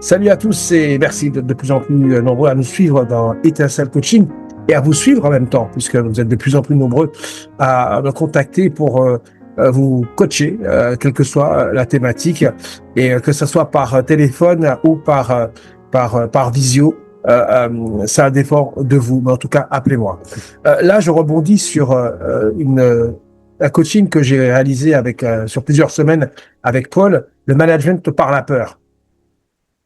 Salut à tous et merci d'être de plus en plus nombreux à nous suivre dans Étincelle Coaching et à vous suivre en même temps, puisque vous êtes de plus en plus nombreux à me contacter pour vous coacher, quelle que soit la thématique, et que ce soit par téléphone ou par visio. Ça dépend de vous, mais en tout cas, appelez-moi. Là, je rebondis sur un coaching que j'ai réalisé sur plusieurs semaines avec Paul, le management par la peur.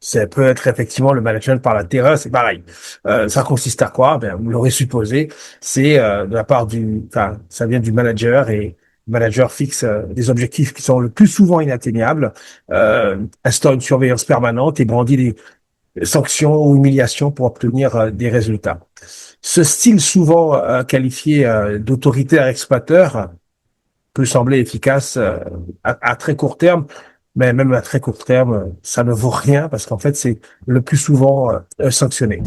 Ça peut être effectivement le management par la terreur, c'est pareil. Ça consiste à quoi? Ben, vous l'aurez supposé, c'est de la part ça vient du manager et le manager fixe des objectifs qui sont le plus souvent inatteignables, instaure une surveillance permanente et brandit des sanctions ou humiliations pour obtenir des résultats. Ce style souvent qualifié d'autoritaire exploiteur peut sembler efficace à très court terme, mais même à très court terme, ça ne vaut rien parce qu'en fait, c'est le plus souvent sanctionné.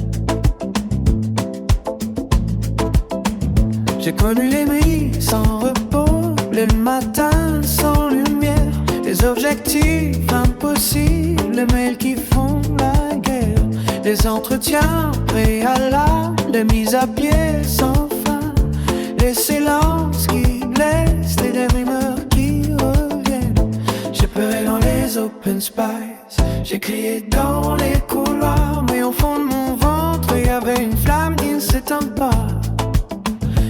J'ai connu les nuits sans repos, les matins sans lumière, les objectifs impossibles, les mails qui font la guerre, les entretiens préalables, les mises à pied sans fin, les silences qui blessent, les rumeurs qui reviennent. J'ai pleuré dans les open space, j'ai crié dans les couloirs, mais au fond de mon ventre, il y avait une flamme qui ne s'éteint pas.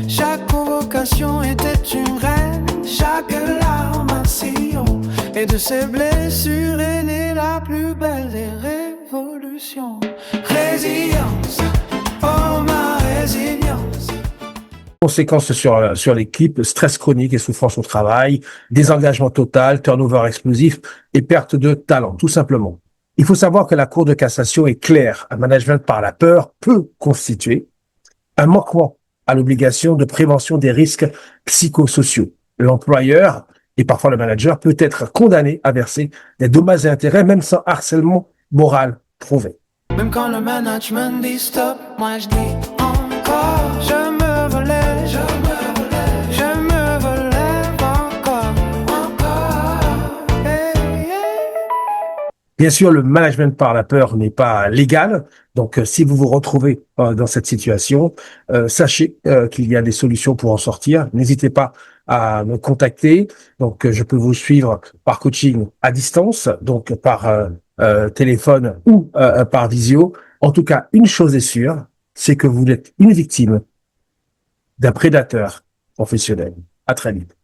Chaque convocation était une reine, chaque larme un sillon, et de ces blessures est née la plus belle des révolutions. Résilience, oh ma résilience. Conséquences sur l'équipe, stress chronique et souffrance au travail, désengagement total, turnover explosif et perte de talent, tout simplement. Il faut savoir que la Cour de cassation est claire. Un management par la peur peut constituer un manquement à l'obligation de prévention des risques psychosociaux. L'employeur et parfois le manager peut être condamné à verser des dommages et intérêts même sans harcèlement moral prouvé. Même quand le management dit stop, moi je dis encore. Je me relève, je me relève encore. Hey, hey. Bien sûr, le management par la peur n'est pas légal. Donc, si vous vous retrouvez dans cette situation, sachez qu'il y a des solutions pour en sortir. N'hésitez pas à me contacter. Donc, je peux vous suivre par coaching à distance, donc par téléphone ou par visio. En tout cas, une chose est sûre, c'est que vous êtes une victime d'un prédateur professionnel. À très vite.